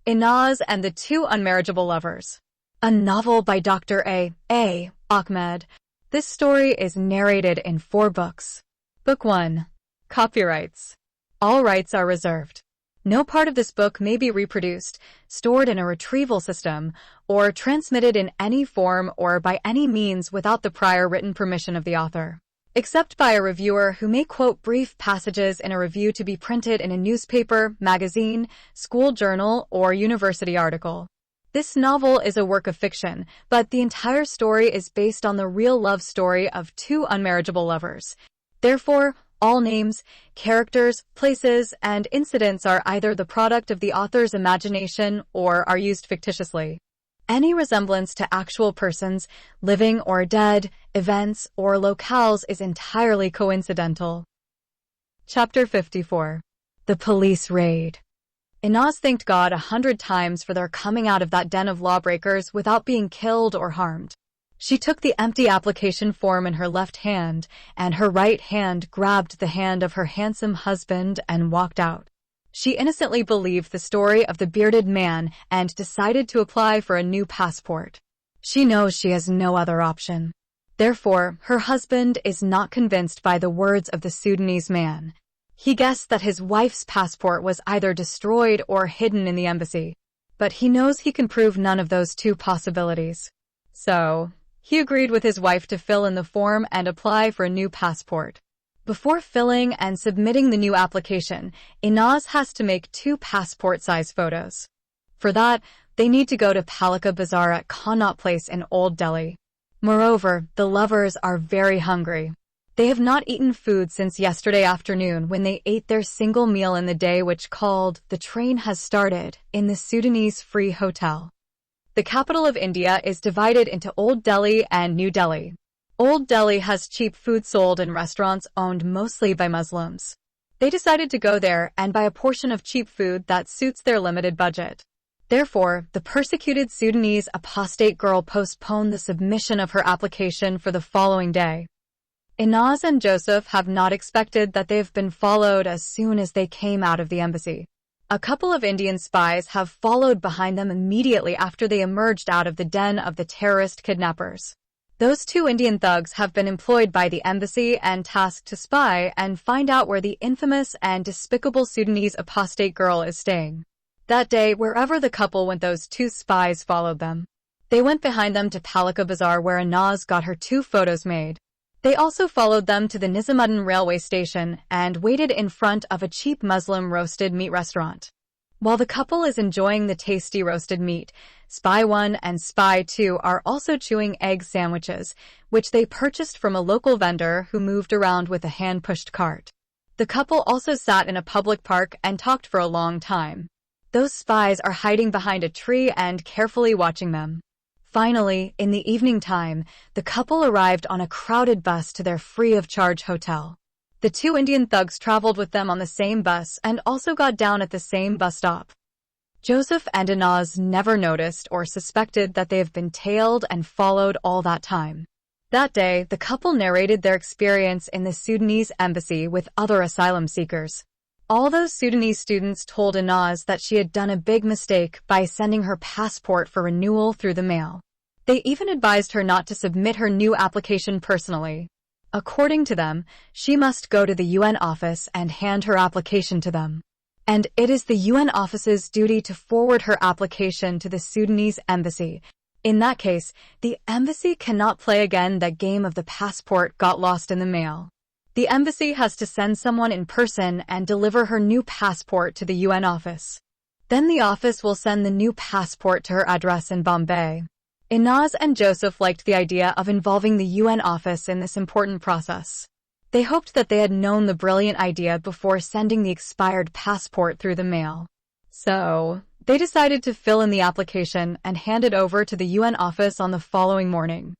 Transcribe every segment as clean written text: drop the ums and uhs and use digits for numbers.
Inaz and the Two Unmarriageable Lovers. A novel by Dr. A. Ahmed. This story is narrated in 4 books. Book 1. Copyrights. All rights are reserved. No part of this book may be reproduced, stored in a retrieval system, or transmitted in any form or by any means without the prior written permission of the author, except by a reviewer who may quote brief passages in a review to be printed in a newspaper, magazine, school journal, or university article. This novel is a work of fiction, but the entire story is based on the real love story of 2 unmarriageable lovers. Therefore, all names, characters, places, and incidents are either the product of the author's imagination or are used fictitiously. Any resemblance to actual persons, living or dead, events, or locales is entirely coincidental. Chapter 54. The Police Raid. Inaz thanked God 100 times for their coming out of that den of lawbreakers without being killed or harmed. She took the empty application form in her left hand, and her right hand grabbed the hand of her handsome husband and walked out. She innocently believed the story of the bearded man and decided to apply for a new passport. She knows she has no other option. Therefore, her husband is not convinced by the words of the Sudanese man. He guessed that his wife's passport was either destroyed or hidden in the embassy, but he knows he can prove none of those 2 possibilities. So, he agreed with his wife to fill in the form and apply for a new passport. Before filling and submitting the new application, Inaz has to make 2 passport-size photos. For that, they need to go to Palika Bazaar at Connaught Place in Old Delhi. Moreover, the lovers are very hungry. They have not eaten food since yesterday afternoon when they ate their single meal in the day, which called "The Train Has Started" in the Sudanese Free Hotel. The capital of India is divided into Old Delhi and New Delhi. Old Delhi has cheap food sold in restaurants owned mostly by Muslims. They decided to go there and buy a portion of cheap food that suits their limited budget. Therefore, the persecuted Sudanese apostate girl postponed the submission of her application for the following day. Inaz and Joseph have not expected that they have been followed as soon as they came out of the embassy. A couple of Indian spies have followed behind them immediately after they emerged out of the den of the terrorist kidnappers. Those 2 Indian thugs have been employed by the embassy and tasked to spy and find out where the infamous and despicable Sudanese apostate girl is staying. That day, wherever the couple went, those 2 spies followed them. They went behind them to Palika Bazaar, where Inaz got her 2 photos made. They also followed them to the Nizamuddin railway station and waited in front of a cheap Muslim roasted meat restaurant. While the couple is enjoying the tasty roasted meat, Spy 1 and Spy 2 are also chewing egg sandwiches, which they purchased from a local vendor who moved around with a hand-pushed cart. The couple also sat in a public park and talked for a long time. Those spies are hiding behind a tree and carefully watching them. Finally, in the evening time, the couple arrived on a crowded bus to their free-of-charge hotel. The 2 Indian thugs traveled with them on the same bus and also got down at the same bus stop. Joseph and Inaz never noticed or suspected that they have been tailed and followed all that time. That day, the couple narrated their experience in the Sudanese embassy with other asylum seekers. All those Sudanese students told Inaz that she had done a big mistake by sending her passport for renewal through the mail. They even advised her not to submit her new application personally. According to them, she must go to the UN office and hand her application to them. And it is the UN office's duty to forward her application to the Sudanese embassy. In that case, the embassy cannot play again that game of the passport got lost in the mail. The embassy has to send someone in person and deliver her new passport to the UN office. Then the office will send the new passport to her address in Bombay. Inaz and Joseph liked the idea of involving the UN office in this important process. They hoped that they had known the brilliant idea before sending the expired passport through the mail. So, they decided to fill in the application and hand it over to the UN office on the following morning.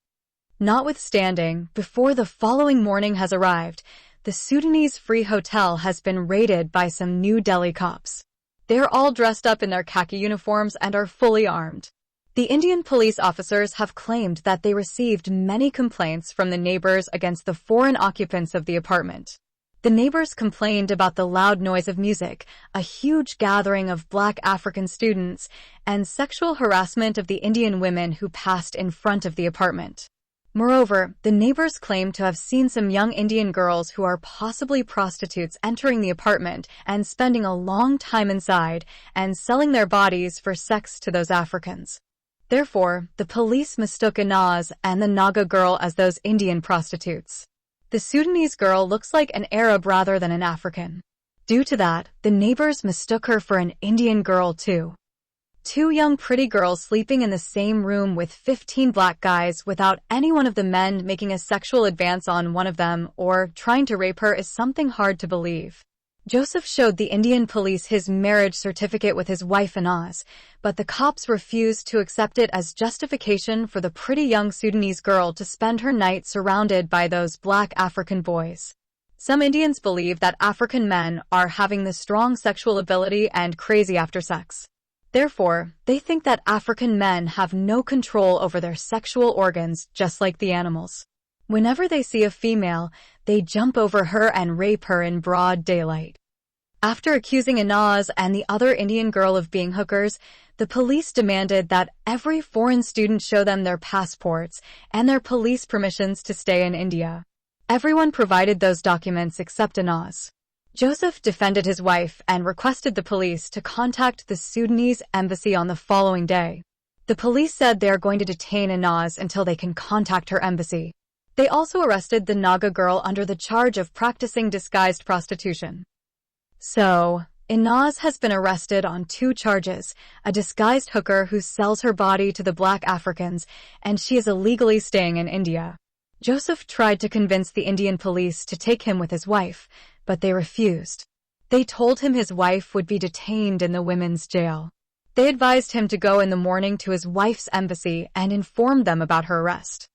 Notwithstanding, before the following morning has arrived, the Sudanese Free Hotel has been raided by some New Delhi cops. They're all dressed up in their khaki uniforms and are fully armed. The Indian police officers have claimed that they received many complaints from the neighbors against the foreign occupants of the apartment. The neighbors complained about the loud noise of music, a huge gathering of Black African students, and sexual harassment of the Indian women who passed in front of the apartment. Moreover, the neighbors claimed to have seen some young Indian girls who are possibly prostitutes entering the apartment and spending a long time inside and selling their bodies for sex to those Africans. Therefore, the police mistook Inaz and the Naga girl as those Indian prostitutes. The Sudanese girl looks like an Arab rather than an African. Due to that, the neighbors mistook her for an Indian girl too. Two young pretty girls sleeping in the same room with 15 black guys without any one of the men making a sexual advance on one of them or trying to rape her is something hard to believe. Joseph showed the Indian police his marriage certificate with his wife Inaz, but the cops refused to accept it as justification for the pretty young Sudanese girl to spend her night surrounded by those black African boys. Some Indians believe that African men are having the strong sexual ability and crazy after sex. Therefore, they think that African men have no control over their sexual organs just like the animals. Whenever they see a female, they jump over her and rape her in broad daylight. After accusing Inaz and the other Indian girl of being hookers, the police demanded that every foreign student show them their passports and their police permissions to stay in India. Everyone provided those documents except Inaz. Joseph defended his wife and requested the police to contact the Sudanese embassy on the following day. The police said they are going to detain Inaz until they can contact her embassy. They also arrested the Naga girl under the charge of practicing disguised prostitution. So, Inaz has been arrested on 2 charges, a disguised hooker who sells her body to the black Africans, and she is illegally staying in India. Joseph tried to convince the Indian police to take him with his wife, but they refused. They told him his wife would be detained in the women's jail. They advised him to go in the morning to his wife's embassy and inform them about her arrest.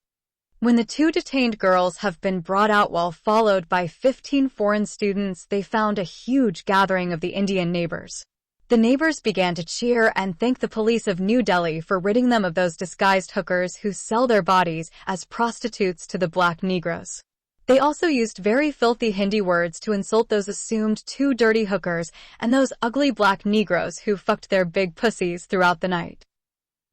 When the 2 detained girls have been brought out while followed by 15 foreign students, they found a huge gathering of the Indian neighbors. The neighbors began to cheer and thank the police of New Delhi for ridding them of those disguised hookers who sell their bodies as prostitutes to the black Negroes. They also used very filthy Hindi words to insult those assumed 2 dirty hookers and those ugly black Negroes who fucked their big pussies throughout the night.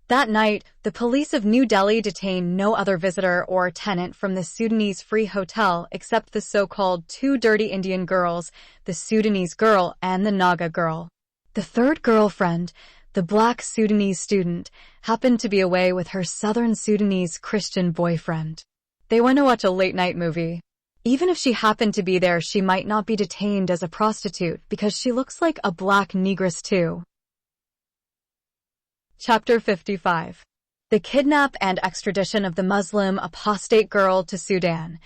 That night, the police of New Delhi detained no other visitor or tenant from the Sudanese Free Hotel except the so-called 2 dirty Indian girls, the Sudanese girl and the Naga girl. The third girlfriend, the black Sudanese student, happened to be away with her southern Sudanese Christian boyfriend. They went to watch a late-night movie. Even if she happened to be there, she might not be detained as a prostitute because she looks like a black negress too. Chapter 55. The Kidnap and Extradition of the Muslim Apostate Girl to Sudan.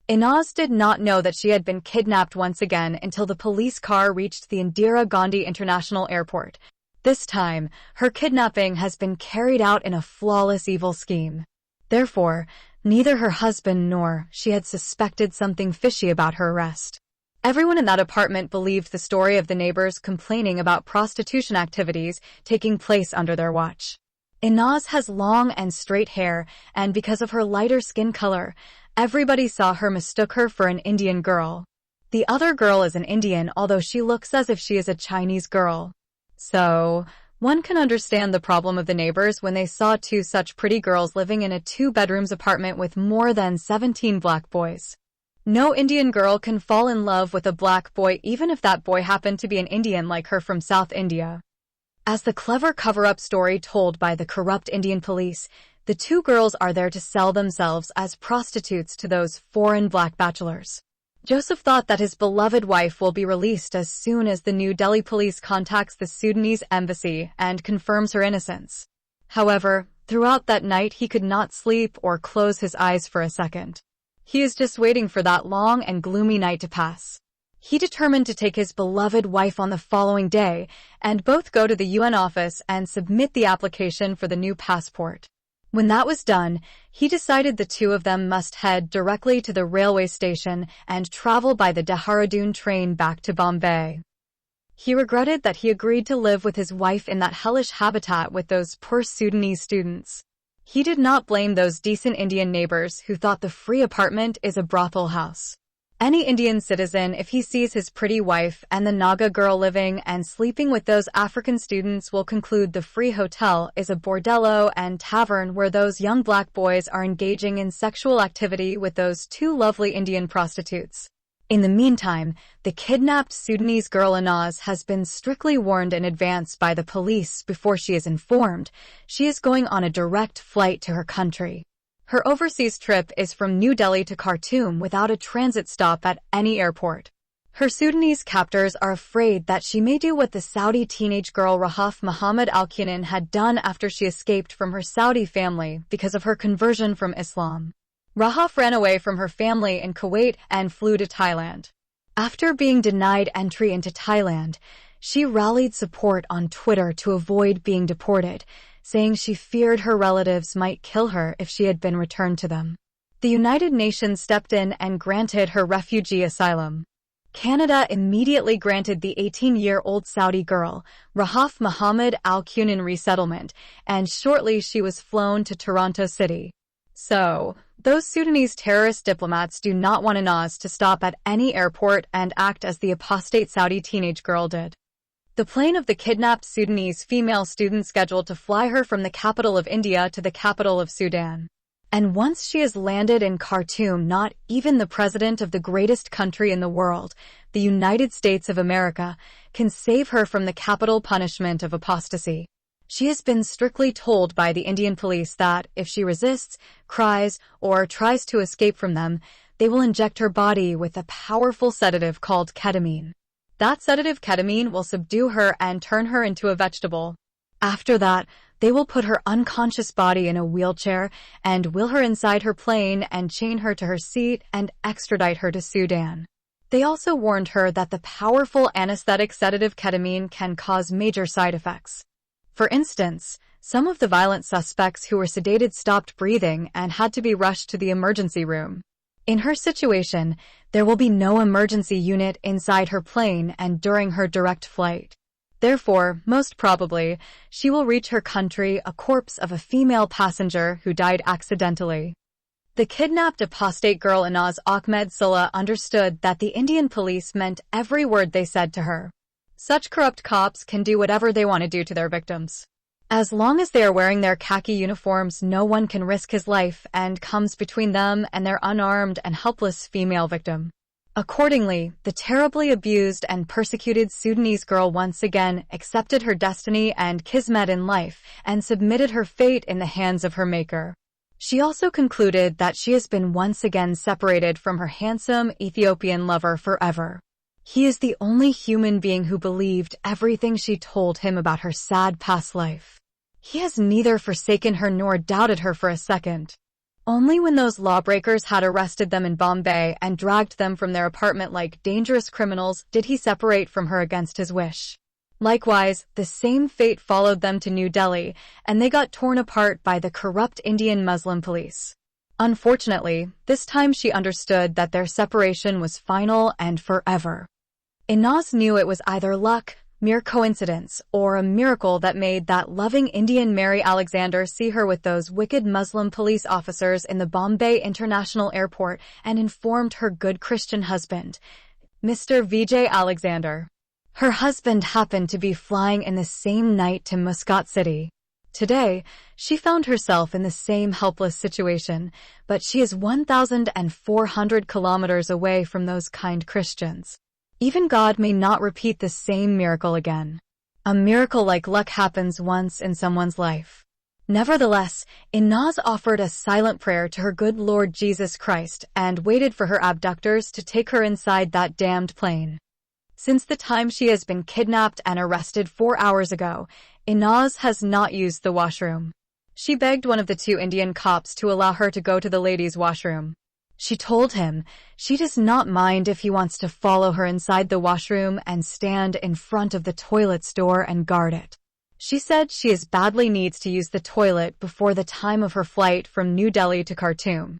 Inaz did not know that she had been kidnapped once again until the police car reached the Indira Gandhi International Airport. This time, her kidnapping has been carried out in a flawless evil scheme. Therefore, neither her husband nor she had suspected something fishy about her arrest. Everyone in that apartment believed the story of the neighbors complaining about prostitution activities taking place under their watch. Inaz has long and straight hair, and because of her lighter skin color, everybody saw her mistook her for an Indian girl. The other girl is an Indian, although she looks as if she is a Chinese girl. So, one can understand the problem of the neighbors when they saw 2 such pretty girls living in a 2-bedrooms apartment with more than 17 black boys. No Indian girl can fall in love with a black boy even if that boy happened to be an Indian like her from South India. As the clever cover-up story told by the corrupt Indian police, the 2 girls are there to sell themselves as prostitutes to those foreign black bachelors. Joseph thought that his beloved wife will be released as soon as the New Delhi police contacts the Sudanese embassy and confirms her innocence. However, throughout that night he could not sleep or close his eyes for a second. He is just waiting for that long and gloomy night to pass. He determined to take his beloved wife on the following day and both go to the UN office and submit the application for the new passport. When that was done, he decided the 2 of them must head directly to the railway station and travel by the Dehradun train back to Bombay. He regretted that he agreed to live with his wife in that hellish habitat with those poor Sudanese students. He did not blame those decent Indian neighbors who thought the free apartment is a brothel house. Any Indian citizen, if he sees his pretty wife and the Naga girl living and sleeping with those African students, will conclude the free hotel is a bordello and tavern where those young black boys are engaging in sexual activity with those two lovely Indian prostitutes. In the meantime, the kidnapped Sudanese girl Inaz has been strictly warned in advance by the police before she is informed. She is going on a direct flight to her country. Her overseas trip is from New Delhi to Khartoum without a transit stop at any airport. Her Sudanese captors are afraid that she may do what the Saudi teenage girl Rahaf Muhammad Al-Qunan had done after she escaped from her Saudi family because of her conversion from Islam. Rahaf ran away from her family in Kuwait and flew to Thailand. After being denied entry into Thailand, she rallied support on Twitter to avoid being deported, saying she feared her relatives might kill her if she had been returned to them. The United Nations stepped in and granted her refugee asylum. Canada immediately granted the 18-year-old Saudi girl, Rahaf Muhammad Al-Qunan, resettlement, and shortly she was flown to Toronto City. So, those Sudanese terrorist diplomats do not want Inaz to stop at any airport and act as the apostate Saudi teenage girl did. The plane of the kidnapped Sudanese female student scheduled to fly her from the capital of India to the capital of Sudan. And once she has landed in Khartoum, not even the president of the greatest country in the world, the United States of America, can save her from the capital punishment of apostasy. She has been strictly told by the Indian police that if she resists, cries, or tries to escape from them, they will inject her body with a powerful sedative called ketamine. That sedative ketamine will subdue her and turn her into a vegetable. After that, they will put her unconscious body in a wheelchair and wheel her inside her plane and chain her to her seat and extradite her to Sudan. They also warned her that the powerful anesthetic sedative ketamine can cause major side effects. For instance, some of the violent suspects who were sedated stopped breathing and had to be rushed to the emergency room. In her situation, there will be no emergency unit inside her plane and during her direct flight. Therefore, most probably, she will reach her country a corpse of a female passenger who died accidentally. The kidnapped apostate girl Inaz Ahmed Sulla understood that the Indian police meant every word they said to her. Such corrupt cops can do whatever they want to do to their victims. As long as they are wearing their khaki uniforms, no one can risk his life and comes between them and their unarmed and helpless female victim. Accordingly, the terribly abused and persecuted Sudanese girl once again accepted her destiny and kismet in life and submitted her fate in the hands of her maker. She also concluded that she has been once again separated from her handsome Ethiopian lover forever. He is the only human being who believed everything she told him about her sad past life. He has neither forsaken her nor doubted her for a second. Only when those lawbreakers had arrested them in Bombay and dragged them from their apartment like dangerous criminals did he separate from her against his wish. Likewise, the same fate followed them to New Delhi, and they got torn apart by the corrupt Indian Muslim police. Unfortunately, this time she understood that their separation was final and forever. Inaz knew it was either luck, mere coincidence, or a miracle that made that loving Indian Mary Alexander see her with those wicked Muslim police officers in the Bombay International Airport and informed her good Christian husband, Mr. Vijay Alexander. Her husband happened to be flying in the same night to Muscat City. Today, she found herself in the same helpless situation, but she is 1,400 kilometers away from those kind Christians. Even God may not repeat the same miracle again. A miracle like luck happens once in someone's life. Nevertheless, Inaz offered a silent prayer to her good Lord Jesus Christ and waited for her abductors to take her inside that damned plane. Since the time she has been kidnapped and arrested 4 hours ago, Inaz has not used the washroom. She begged one of the two Indian cops to allow her to go to the ladies' washroom. She told him she does not mind if he wants to follow her inside the washroom and stand in front of the toilet's door and guard it. She said she badly needs to use the toilet before the time of her flight from New Delhi to Khartoum.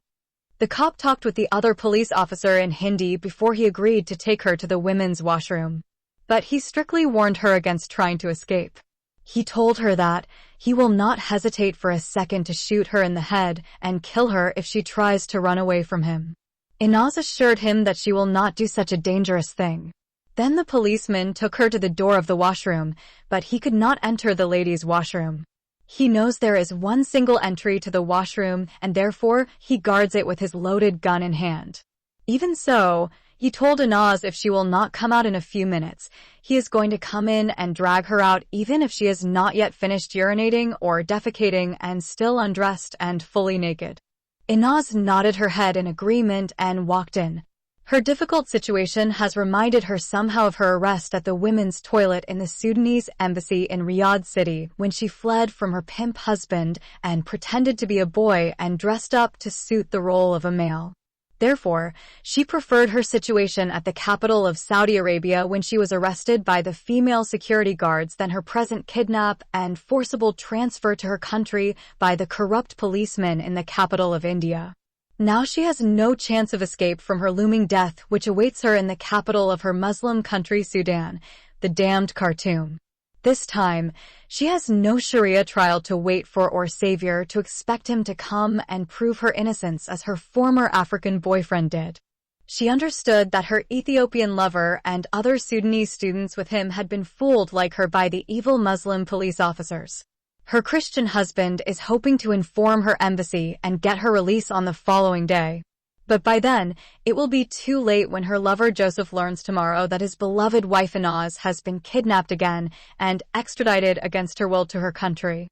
The cop talked with the other police officer in Hindi before he agreed to take her to the women's washroom. But he strictly warned her against trying to escape. He told her that he will not hesitate for a second to shoot her in the head and kill her if she tries to run away from him. Inaz assured him that she will not do such a dangerous thing. Then the policeman took her to the door of the washroom, but he could not enter the ladies' washroom. He knows there is one single entry to the washroom, and therefore he guards it with his loaded gun in hand. Even so, he told Inaz if she will not come out in a few minutes, he is going to come in and drag her out even if she has not yet finished urinating or defecating and still undressed and fully naked. Inaz nodded her head in agreement and walked in. Her difficult situation has reminded her somehow of her arrest at the women's toilet in the Sudanese embassy in Riyadh City when she fled from her pimp husband and pretended to be a boy and dressed up to suit the role of a male. Therefore, she preferred her situation at the capital of Saudi Arabia when she was arrested by the female security guards than her present kidnap and forcible transfer to her country by the corrupt policemen in the capital of India. Now she has no chance of escape from her looming death which awaits her in the capital of her Muslim country Sudan, the damned Khartoum. This time, she has no Sharia trial to wait for or savior to expect him to come and prove her innocence as her former African boyfriend did. She understood that her Ethiopian lover and other Sudanese students with him had been fooled like her by the evil Muslim police officers. Her Christian husband is hoping to inform her embassy and get her release on the following day. But by then, it will be too late when her lover Joseph learns tomorrow that his beloved wife Inaz has been kidnapped again and extradited against her will to her country.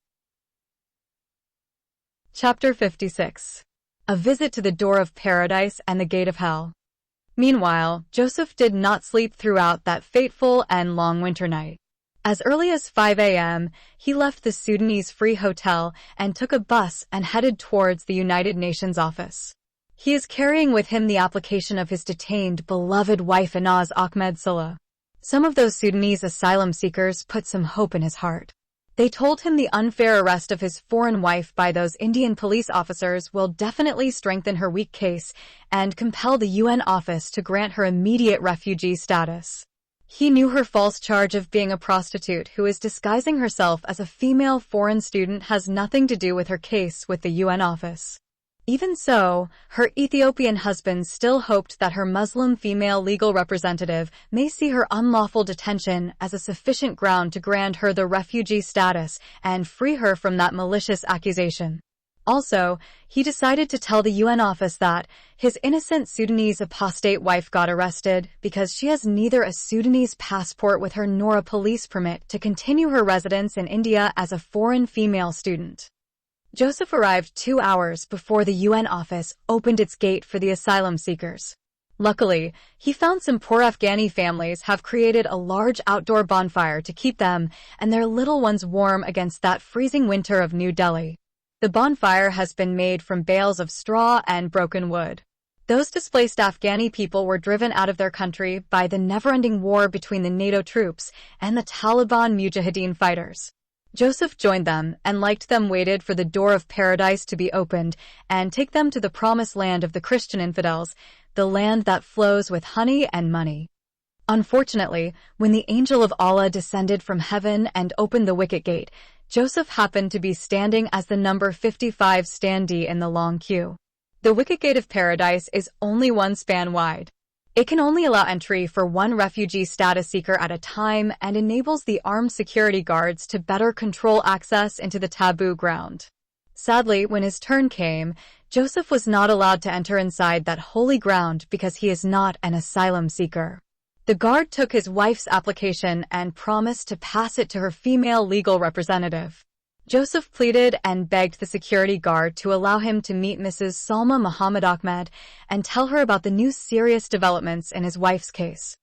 Chapter 56. A Visit to the Door of Paradise and the Gate of Hell. Meanwhile, Joseph did not sleep throughout that fateful and long winter night. As early as 5 a.m., he left the Sudanese Free Hotel and took a bus and headed towards the United Nations office. He is carrying with him the application of his detained, beloved wife Inaz Ahmed Salah. Some of those Sudanese asylum seekers put some hope in his heart. They told him the unfair arrest of his foreign wife by those Indian police officers will definitely strengthen her weak case and compel the UN office to grant her immediate refugee status. He knew her false charge of being a prostitute who is disguising herself as a female foreign student has nothing to do with her case with the UN office. Even so, her Ethiopian husband still hoped that her Muslim female legal representative may see her unlawful detention as a sufficient ground to grant her the refugee status and free her from that malicious accusation. Also, he decided to tell the UN office that his innocent Sudanese apostate wife got arrested because she has neither a Sudanese passport with her nor a police permit to continue her residence in India as a foreign female student. Joseph arrived 2 hours before the UN office opened its gate for the asylum seekers. Luckily, he found some poor Afghani families have created a large outdoor bonfire to keep them and their little ones warm against that freezing winter of New Delhi. The bonfire has been made from bales of straw and broken wood. Those displaced Afghani people were driven out of their country by the never-ending war between the NATO troops and the Taliban Mujahideen fighters. Joseph joined them and liked them waited for the door of paradise to be opened and take them to the promised land of the Christian infidels, the land that flows with honey and money. Unfortunately, when the angel of Allah descended from heaven and opened the wicket gate, Joseph happened to be standing as the number 55 standee in the long queue. The wicket gate of paradise is only 1 span wide. It can only allow entry for 1 refugee status seeker at a time and enables the armed security guards to better control access into the taboo ground. Sadly, when his turn came, Joseph was not allowed to enter inside that holy ground because he is not an asylum seeker. The guard took his wife's application and promised to pass it to her female legal representative. Joseph pleaded and begged the security guard to allow him to meet Mrs. Salma Muhammad Ahmed and tell her about the new serious developments in his wife's case.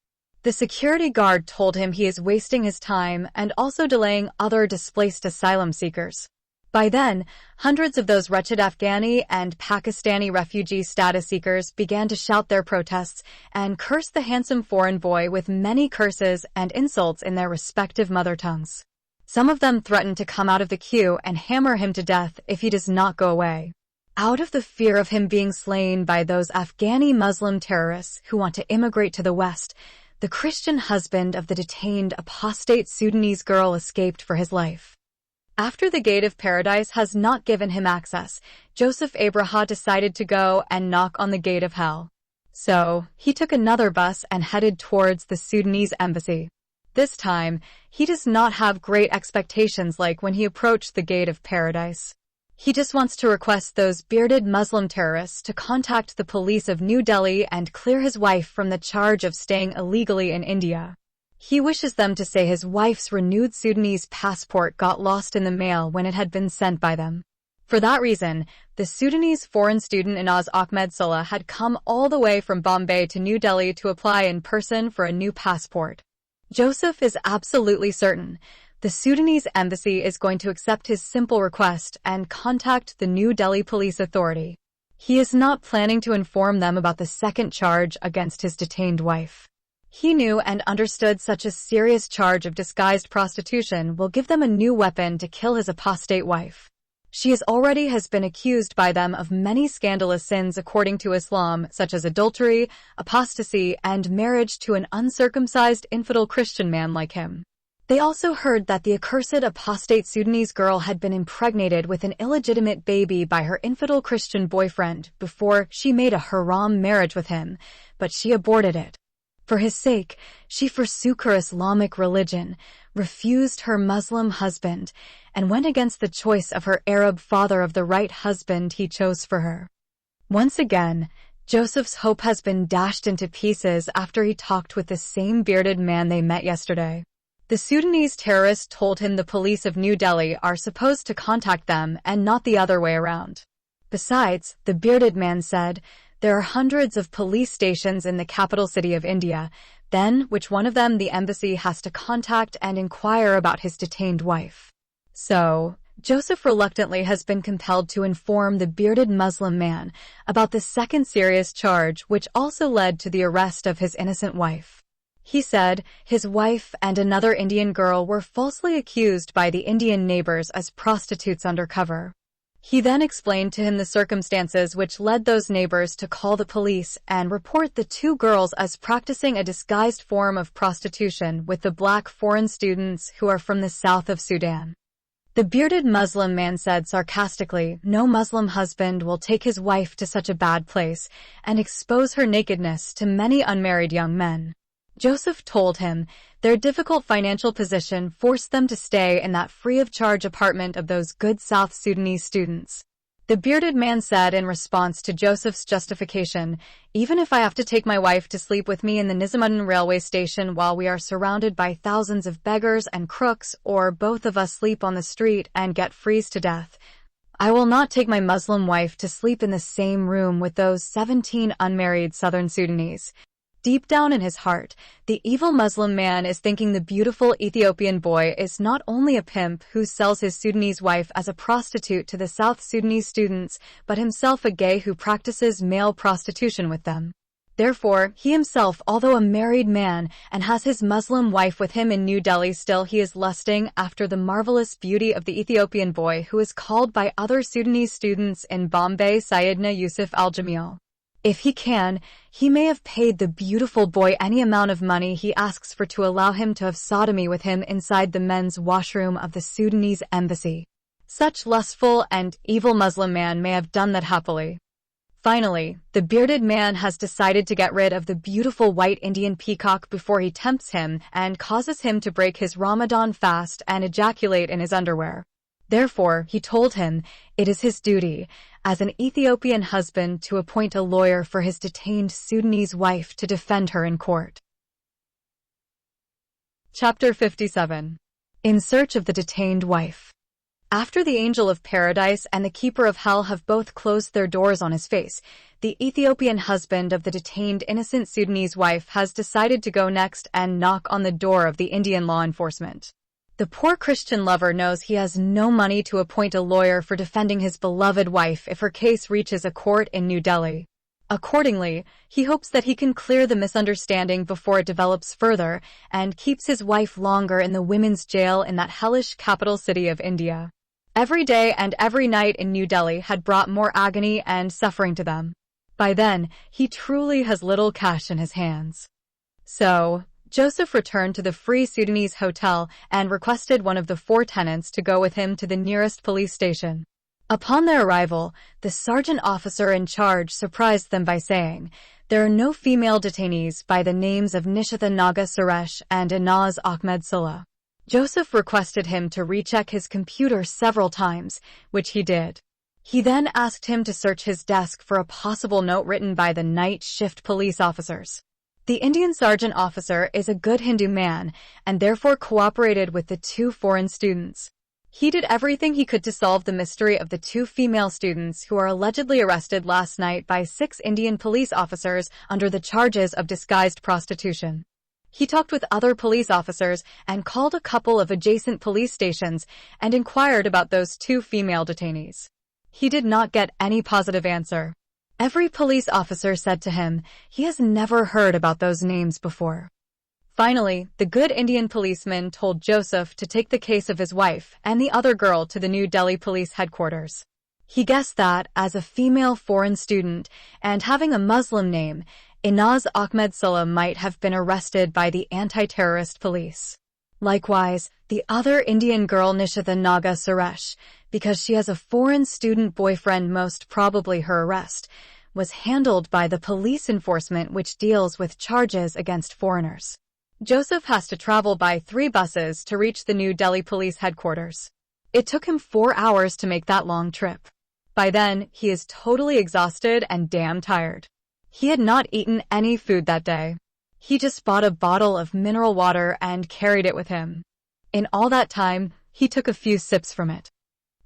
The security guard told him he is wasting his time and also delaying other displaced asylum seekers. By then, hundreds of those wretched Afghani and Pakistani refugee status seekers began to shout their protests and curse the handsome foreign boy with many curses and insults in their respective mother tongues. Some of them threatened to come out of the queue and hammer him to death if he does not go away. Out of the fear of him being slain by those Afghani Muslim terrorists who want to immigrate to the West, the Christian husband of the detained apostate Sudanese girl escaped for his life. After the gate of paradise has not given him access, Joseph Abraha decided to go and knock on the gate of hell. So, he took another bus and headed towards the Sudanese embassy. This time, he does not have great expectations like when he approached the gate of paradise. He just wants to request those bearded Muslim terrorists to contact the police of New Delhi and clear his wife from the charge of staying illegally in India. He wishes them to say his wife's renewed Sudanese passport got lost in the mail when it had been sent by them. For that reason, the Sudanese foreign student Inaz Ahmed Salah had come all the way from Bombay to New Delhi to apply in person for a new passport. Joseph is absolutely certain the Sudanese embassy is going to accept his simple request and contact the New Delhi Police Authority. He is not planning to inform them about the second charge against his detained wife. He knew and understood such a serious charge of disguised prostitution will give them a new weapon to kill his apostate wife. She has been accused by them of many scandalous sins according to Islam, such as adultery, apostasy, and marriage to an uncircumcised infidel Christian man like him. They also heard that the accursed apostate Sudanese girl had been impregnated with an illegitimate baby by her infidel Christian boyfriend before she made a haram marriage with him, but she aborted it. For his sake, she forsook her Islamic religion, refused her Muslim husband, and went against the choice of her Arab father of the right husband he chose for her. Once again, Joseph's hope has been dashed into pieces after he talked with the same bearded man they met yesterday. The Sudanese terrorist told him the police of New Delhi are supposed to contact them and not the other way around. Besides, the bearded man said, there are hundreds of police stations in the capital city of India, then which one of them the embassy has to contact and inquire about his detained wife. So, Joseph reluctantly has been compelled to inform the bearded Muslim man about the second serious charge which also led to the arrest of his innocent wife. He said his wife and another Indian girl were falsely accused by the Indian neighbors as prostitutes undercover. He then explained to him the circumstances which led those neighbors to call the police and report the two girls as practicing a disguised form of prostitution with the black foreign students who are from the south of Sudan. The bearded Muslim man said sarcastically, no Muslim husband will take his wife to such a bad place and expose her nakedness to many unmarried young men. Joseph told him their difficult financial position forced them to stay in that free-of-charge apartment of those good South Sudanese students. The bearded man said in response to Joseph's justification, even if I have to take my wife to sleep with me in the Nizamuddin railway station while we are surrounded by thousands of beggars and crooks, or both of us sleep on the street and get freezed to death, I will not take my Muslim wife to sleep in the same room with those 17 unmarried Southern Sudanese. Deep down in his heart, the evil Muslim man is thinking the beautiful Ethiopian boy is not only a pimp who sells his Sudanese wife as a prostitute to the South Sudanese students, but himself a gay who practices male prostitution with them. Therefore, he himself, although a married man, and has his Muslim wife with him in New Delhi, still he is lusting after the marvelous beauty of the Ethiopian boy who is called by other Sudanese students in Bombay Sayyidina Yusuf al-Jamil. If he can, he may have paid the beautiful boy any amount of money he asks for to allow him to have sodomy with him inside the men's washroom of the Sudanese embassy. Such lustful and evil Muslim man may have done that happily. Finally, the bearded man has decided to get rid of the beautiful white Indian peacock before he tempts him and causes him to break his Ramadan fast and ejaculate in his underwear. Therefore, he told him it is his duty, as an Ethiopian husband, to appoint a lawyer for his detained Sudanese wife to defend her in court. Chapter 57. In Search of the Detained Wife. After the angel of paradise and the keeper of hell have both closed their doors on his face, the Ethiopian husband of the detained innocent Sudanese wife has decided to go next and knock on the door of the Indian law enforcement. The poor Christian lover knows he has no money to appoint a lawyer for defending his beloved wife if her case reaches a court in New Delhi. Accordingly, he hopes that he can clear the misunderstanding before it develops further and keeps his wife longer in the women's jail in that hellish capital city of India. Every day and every night in New Delhi had brought more agony and suffering to them. By then, he truly has little cash in his hands. So, Joseph returned to the Free Sudanese Hotel and requested one of the 4 tenants to go with him to the nearest police station. Upon their arrival, the sergeant officer in charge surprised them by saying, There are no female detainees by the names of Nishitha Naga Suresh and Inaz Ahmed Silla. Joseph requested him to recheck his computer several times, which he did. He then asked him to search his desk for a possible note written by the night shift police officers. The Indian sergeant officer is a good Hindu man and therefore cooperated with the two foreign students. He did everything he could to solve the mystery of the two female students who are allegedly arrested last night by 6 Indian police officers under the charges of disguised prostitution. He talked with other police officers and called a couple of adjacent police stations and inquired about those 2 female detainees. He did not get any positive answer. Every police officer said to him he has never heard about those names before. Finally, the good Indian policeman told Joseph to take the case of his wife and the other girl to the New Delhi police headquarters. He guessed that, as a female foreign student and having a Muslim name, Inaz Ahmed Silla might have been arrested by the anti-terrorist police. Likewise, the other Indian girl Nishitha Naga Suresh, because she has a foreign student boyfriend, most probably her arrest, was handled by the police enforcement which deals with charges against foreigners. Joseph has to travel by 3 buses to reach the New Delhi police headquarters. It took him 4 hours to make that long trip. By then, he is totally exhausted and damn tired. He had not eaten any food that day. He just bought a bottle of mineral water and carried it with him. In all that time, he took a few sips from it.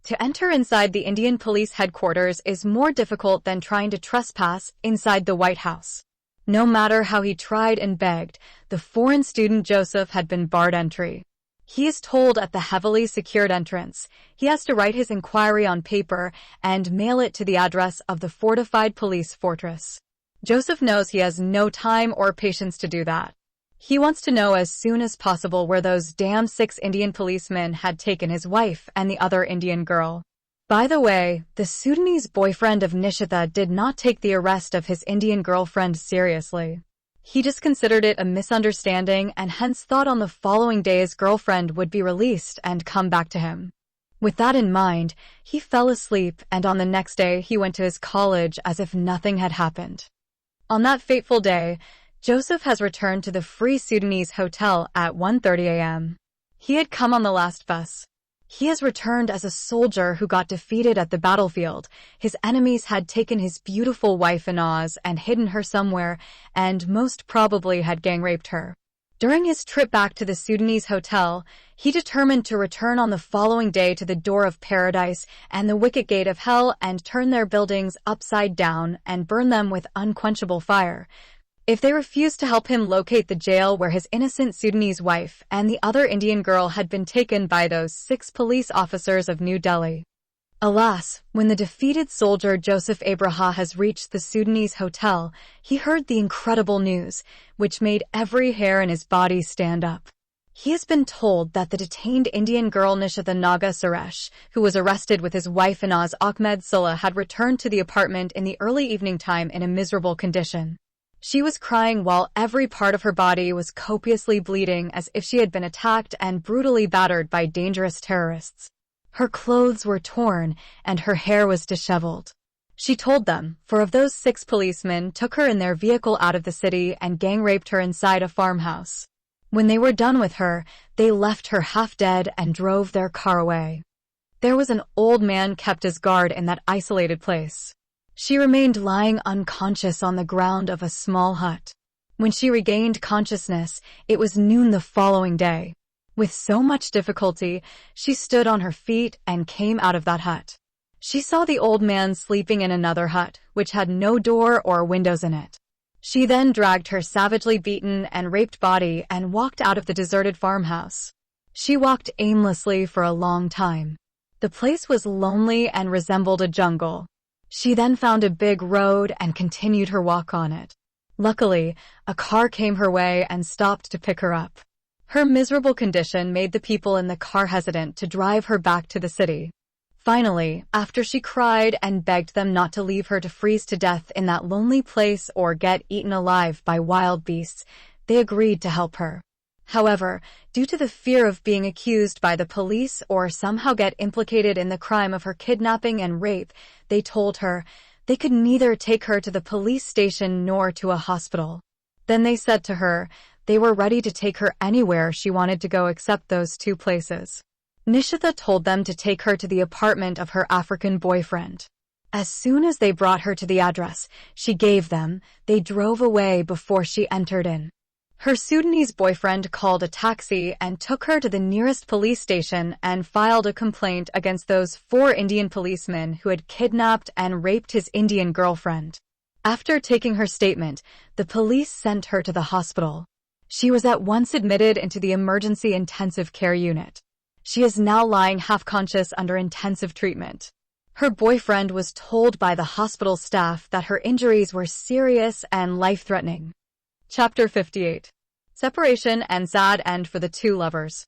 To enter inside the Indian police headquarters is more difficult than trying to trespass inside the White House. No matter how he tried and begged, the foreign student Joseph had been barred entry. He is told at the heavily secured entrance he has to write his inquiry on paper and mail it to the address of the fortified police fortress. Joseph knows he has no time or patience to do that. He wants to know as soon as possible where those damn 6 Indian policemen had taken his wife and the other Indian girl. By the way, the Sudanese boyfriend of Nishitha did not take the arrest of his Indian girlfriend seriously. He just considered it a misunderstanding and hence thought on the following day his girlfriend would be released and come back to him. With that in mind, he fell asleep and on the next day he went to his college as if nothing had happened. On that fateful day, Joseph has returned to the Free Sudanese Hotel at 1:30 a.m. He had come on the last bus. He has returned as a soldier who got defeated at the battlefield. His enemies had taken his beautiful wife Inaz and hidden her somewhere, and most probably had gang-raped her. During his trip back to the Sudanese hotel, he determined to return on the following day to the door of paradise and the wicket gate of hell and turn their buildings upside down and burn them with unquenchable fire. If they refused to help him locate the jail where his innocent Sudanese wife and the other Indian girl had been taken by those 6 police officers of New Delhi. Alas, when the defeated soldier Joseph Abraha has reached the Sudanese hotel, he heard the incredible news, which made every hair in his body stand up. He has been told that the detained Indian girl Nishitha Naga Suresh, who was arrested with his wife Inaz Ahmed Silla, had returned to the apartment in the early evening time in a miserable condition. She was crying while every part of her body was copiously bleeding as if she had been attacked and brutally battered by dangerous terrorists. Her clothes were torn and her hair was disheveled. She told them 4 of those 6 policemen took her in their vehicle out of the city and gang-raped her inside a farmhouse. When they were done with her, they left her half dead and drove their car away. There was an old man kept as guard in that isolated place. She remained lying unconscious on the ground of a small hut. When she regained consciousness, it was noon the following day. With so much difficulty, she stood on her feet and came out of that hut. She saw the old man sleeping in another hut, which had no door or windows in it. She then dragged her savagely beaten and raped body and walked out of the deserted farmhouse. She walked aimlessly for a long time. The place was lonely and resembled a jungle. She then found a big road and continued her walk on it. Luckily, a car came her way and stopped to pick her up. Her miserable condition made the people in the car hesitant to drive her back to the city. Finally, after she cried and begged them not to leave her to freeze to death in that lonely place or get eaten alive by wild beasts, they agreed to help her. However, due to the fear of being accused by the police or somehow get implicated in the crime of her kidnapping and rape, they told her, They could neither take her to the police station nor to a hospital. Then they said to her they were ready to take her anywhere she wanted to go except those two places. Nishita told them to take her to the apartment of her African boyfriend. As soon as they brought her to the address she gave them, they drove away before she entered in. Her Sudanese boyfriend called a taxi and took her to the nearest police station and filed a complaint against those 4 Indian policemen who had kidnapped and raped his Indian girlfriend. After taking her statement, the police sent her to the hospital. She was at once admitted into the emergency intensive care unit. She is now lying half-conscious under intensive treatment. Her boyfriend was told by the hospital staff that her injuries were serious and life-threatening. Chapter 58. Separation and sad end for the 2 lovers.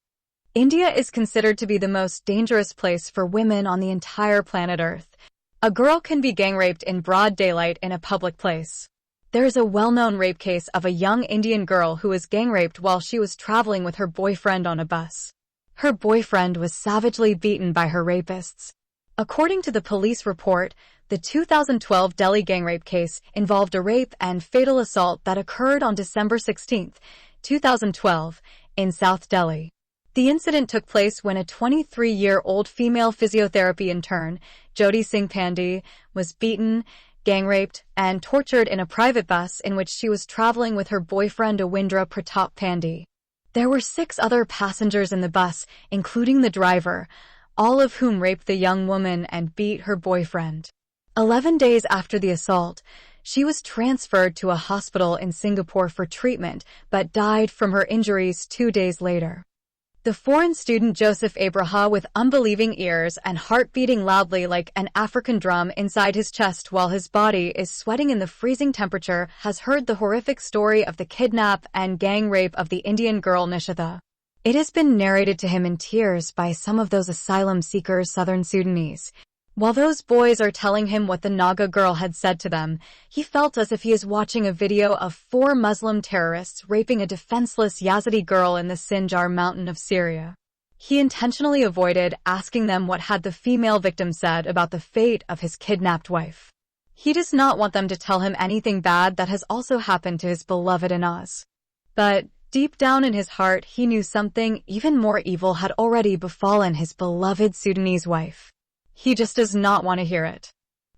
India is considered to be the most dangerous place for women on the entire planet Earth. A girl can be gang-raped in broad daylight in a public place. There is a well-known rape case of a young Indian girl who was gang-raped while she was traveling with her boyfriend on a bus. Her boyfriend was savagely beaten by her rapists. According to the police report, the 2012 Delhi gang rape case involved a rape and fatal assault that occurred on December 16, 2012, in South Delhi. The incident took place when a 23-year-old female physiotherapy intern, Jyoti Singh Pandey, was beaten, gang-raped, and tortured in a private bus in which she was traveling with her boyfriend Awindra Pratap Pandey. There were 6 other passengers in the bus, including the driver, all of whom raped the young woman and beat her boyfriend. 11 days after the assault, she was transferred to a hospital in Singapore for treatment, but died from her injuries 2 days later. The foreign student Joseph Abraha, with unbelieving ears and heart beating loudly like an African drum inside his chest while his body is sweating in the freezing temperature, has heard the horrific story of the kidnap and gang rape of the Indian girl Nishita. It has been narrated to him in tears by some of those asylum seekers Southern Sudanese. While those boys are telling him what the Naga girl had said to them, he felt as if he is watching a video of 4 Muslim terrorists raping a defenseless Yazidi girl in the Sinjar mountain of Syria. He intentionally avoided asking them what had the female victim said about the fate of his kidnapped wife. He does not want them to tell him anything bad that has also happened to his beloved Inaz. But deep down in his heart, he knew something even more evil had already befallen his beloved Sudanese wife. He just does not want to hear it.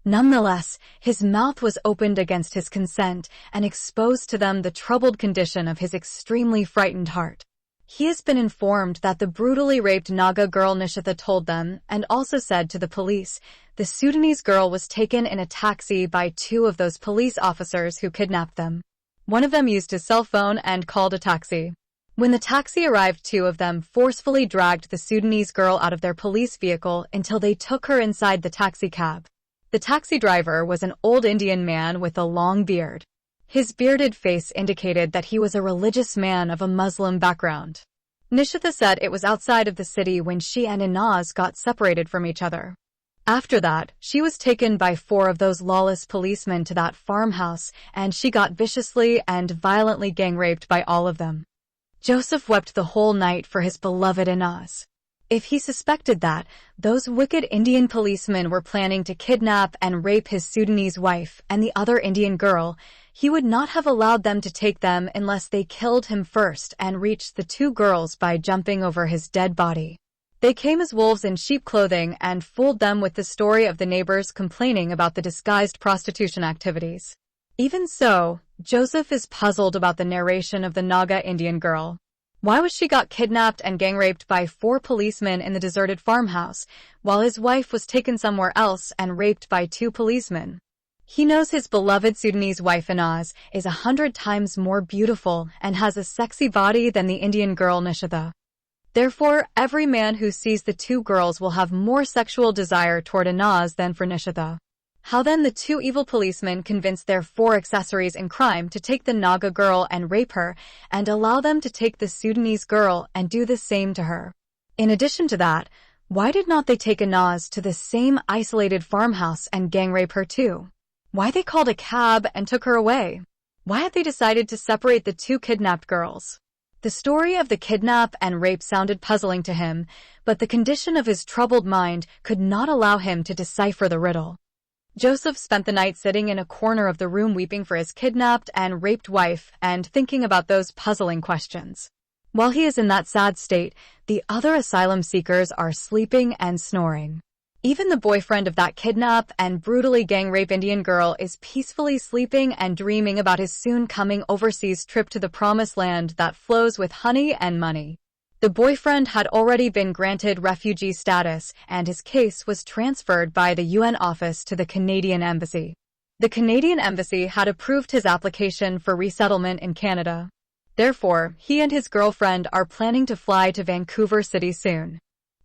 Nonetheless, his mouth was opened against his consent and exposed to them the troubled condition of his extremely frightened heart. He has been informed that the brutally raped Naga girl Nishita told them, and also said to the police, the Sudanese girl was taken in a taxi by 2 of those police officers who kidnapped them. One of them used his cell phone and called a taxi. When the taxi arrived, 2 of them forcefully dragged the Sudanese girl out of their police vehicle until they took her inside the taxi cab. The taxi driver was an old Indian man with a long beard. His bearded face indicated that he was a religious man of a Muslim background. Nishita said it was outside of the city when she and Inaz got separated from each other. After that, she was taken by 4 of those lawless policemen to that farmhouse, and she got viciously and violently gang-raped by all of them. Joseph wept the whole night for his beloved Inaz. If he suspected that those wicked Indian policemen were planning to kidnap and rape his Sudanese wife and the other Indian girl, he would not have allowed them to take them unless they killed him first and reached the 2 girls by jumping over his dead body. They came as wolves in sheep clothing and fooled them with the story of the neighbors complaining about the disguised prostitution activities. Even so, Joseph is puzzled about the narration of the Naga Indian girl. Why was she got kidnapped and gang-raped by 4 policemen in the deserted farmhouse, while his wife was taken somewhere else and raped by 2 policemen? He knows his beloved Sudanese wife Inaz is 100 times more beautiful and has a sexy body than the Indian girl Nishita. Therefore, every man who sees the 2 girls will have more sexual desire toward Inaz than for Nishita. How then the 2 evil policemen convinced their 4 accessories in crime to take the Naga girl and rape her, and allow them to take the Sudanese girl and do the same to her? In addition to that, why did not they take Inaz to the same isolated farmhouse and gang-rape her too? Why they called a cab and took her away? Why had they decided to separate the 2 kidnapped girls? The story of the kidnap and rape sounded puzzling to him, but the condition of his troubled mind could not allow him to decipher the riddle. Joseph spent the night sitting in a corner of the room weeping for his kidnapped and raped wife and thinking about those puzzling questions. While he is in that sad state, the other asylum seekers are sleeping and snoring. Even the boyfriend of that kidnapped and brutally gang-raped Indian girl is peacefully sleeping and dreaming about his soon-coming overseas trip to the promised land that flows with honey and money. The boyfriend had already been granted refugee status, and his case was transferred by the UN office to the Canadian Embassy. The Canadian Embassy had approved his application for resettlement in Canada. Therefore, he and his girlfriend are planning to fly to Vancouver City soon.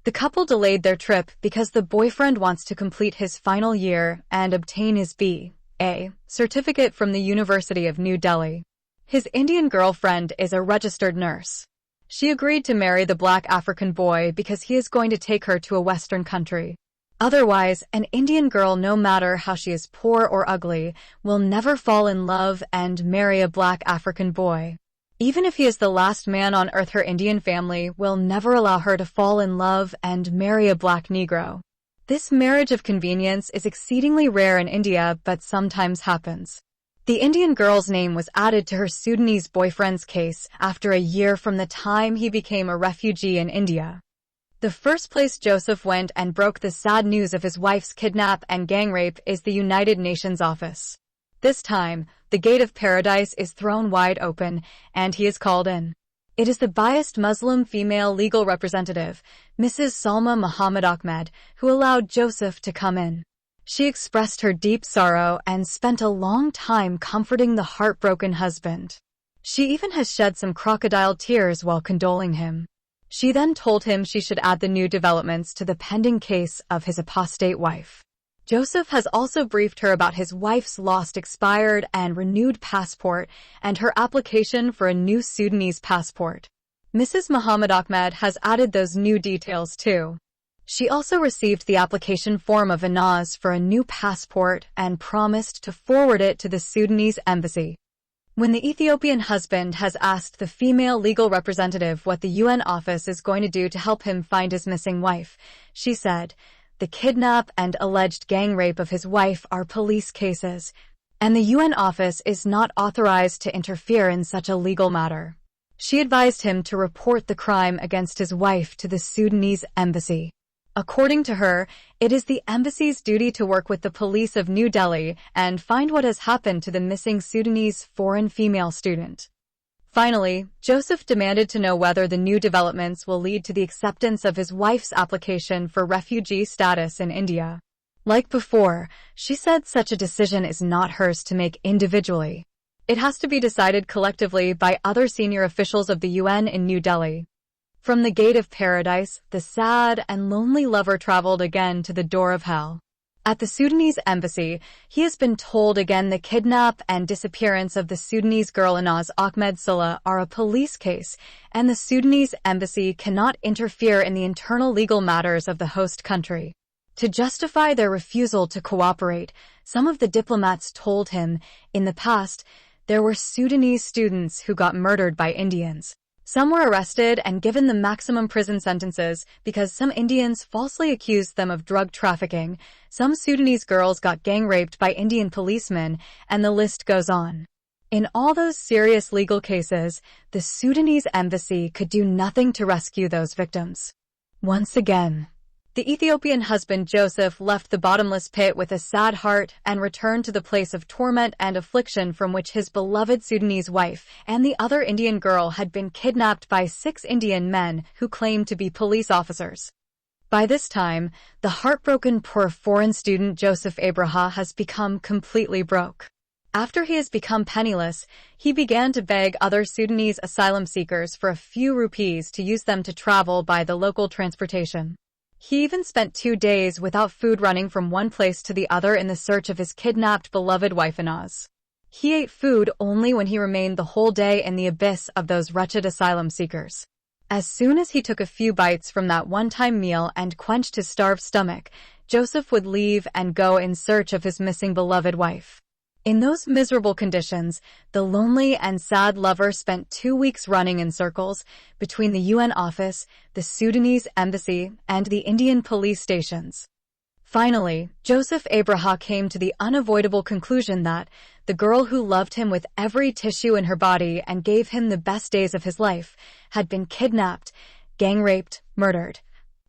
The couple delayed their trip because the boyfriend wants to complete his final year and obtain his B.A. certificate from the University of New Delhi. His Indian girlfriend is a registered nurse. She agreed to marry the black African boy because he is going to take her to a Western country. Otherwise, an Indian girl, no matter how she is poor or ugly, will never fall in love and marry a black African boy. Even if he is the last man on earth, her Indian family will never allow her to fall in love and marry a black Negro. This marriage of convenience is exceedingly rare in India, but sometimes happens. The Indian girl's name was added to her Sudanese boyfriend's case after a year from the time he became a refugee in India. The first place Joseph went and broke the sad news of his wife's kidnap and gang rape is the United Nations office. This time, the gate of paradise is thrown wide open, and he is called in. It is the biased Muslim female legal representative, Mrs. Salma Muhammad Ahmed, who allowed Joseph to come in. She expressed her deep sorrow and spent a long time comforting the heartbroken husband. She even has shed some crocodile tears while condoling him. She then told him she should add the new developments to the pending case of his apostate wife. Joseph has also briefed her about his wife's lost, expired, and renewed passport and her application for a new Sudanese passport. Mrs. Muhammad Ahmed has added those new details too. She also received the application form of Inaz for a new passport and promised to forward it to the Sudanese embassy. When the Ethiopian husband has asked the female legal representative what the UN office is going to do to help him find his missing wife, she said, "The kidnap and alleged gang rape of his wife are police cases, and the UN office is not authorized to interfere in such a legal matter." She advised him to report the crime against his wife to the Sudanese embassy. According to her, it is the embassy's duty to work with the police of New Delhi and find what has happened to the missing Sudanese foreign female student. Finally, Joseph demanded to know whether the new developments will lead to the acceptance of his wife's application for refugee status in India. Like before, she said such a decision is not hers to make individually. It has to be decided collectively by other senior officials of the UN in New Delhi. From the gate of paradise, the sad and lonely lover traveled again to the door of hell. At the Sudanese embassy, he has been told again the kidnap and disappearance of the Sudanese girl Inaz Ahmed Salah are a police case, and the Sudanese embassy cannot interfere in the internal legal matters of the host country. To justify their refusal to cooperate, some of the diplomats told him, in the past, there were Sudanese students who got murdered by Indians. Some were arrested and given the maximum prison sentences because some Indians falsely accused them of drug trafficking. Some Sudanese girls got gang raped by Indian policemen, and the list goes on. In all those serious legal cases, the Sudanese embassy could do nothing to rescue those victims. Once again, the Ethiopian husband Joseph left the bottomless pit with a sad heart and returned to the place of torment and affliction from which his beloved Sudanese wife and the other Indian girl had been kidnapped by 6 Indian men who claimed to be police officers. By this time, the heartbroken poor foreign student Joseph Abraha has become completely broke. After he has become penniless, he began to beg other Sudanese asylum seekers for a few rupees to use them to travel by the local transportation. He even spent 2 days without food running from one place to the other in the search of his kidnapped beloved wife Inaz. He ate food only when he remained the whole day in the abyss of those wretched asylum seekers. As soon as he took a few bites from that one-time meal and quenched his starved stomach, Joseph would leave and go in search of his missing beloved wife. In those miserable conditions, the lonely and sad lover spent 2 weeks running in circles between the UN office, the Sudanese embassy, and the Indian police stations. Finally, Joseph Abraha came to the unavoidable conclusion that the girl who loved him with every tissue in her body and gave him the best days of his life had been kidnapped, gang-raped, murdered,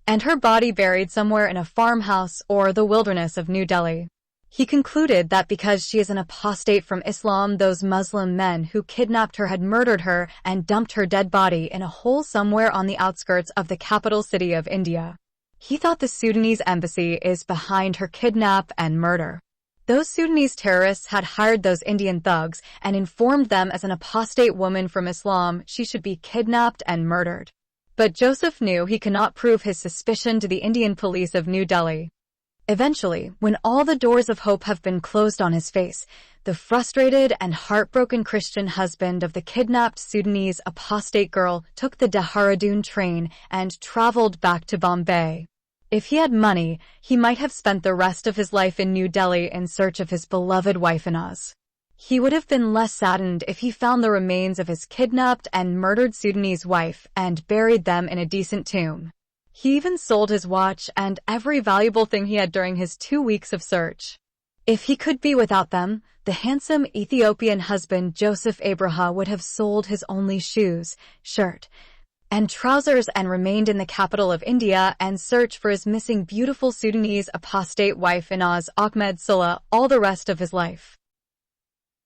and her body buried somewhere in a farmhouse or the wilderness of New Delhi. He concluded that because she is an apostate from Islam, those Muslim men who kidnapped her had murdered her and dumped her dead body in a hole somewhere on the outskirts of the capital city of India. He thought the Sudanese embassy is behind her kidnap and murder. Those Sudanese terrorists had hired those Indian thugs and informed them as an apostate woman from Islam she should be kidnapped and murdered. But Joseph knew he could not prove his suspicion to the Indian police of New Delhi. Eventually, when all the doors of hope have been closed on his face, the frustrated and heartbroken Christian husband of the kidnapped Sudanese apostate girl took the Dehradun train and traveled back to Bombay. If he had money, he might have spent the rest of his life in New Delhi in search of his beloved wife Inaz. He would have been less saddened if he found the remains of his kidnapped and murdered Sudanese wife and buried them in a decent tomb. He even sold his watch and every valuable thing he had during his 2 weeks of search. If he could be without them, the handsome Ethiopian husband Joseph Abraha would have sold his only shoes, shirt, and trousers and remained in the capital of India and searched for his missing beautiful Sudanese apostate wife Inaz Ahmed Sulla all the rest of his life.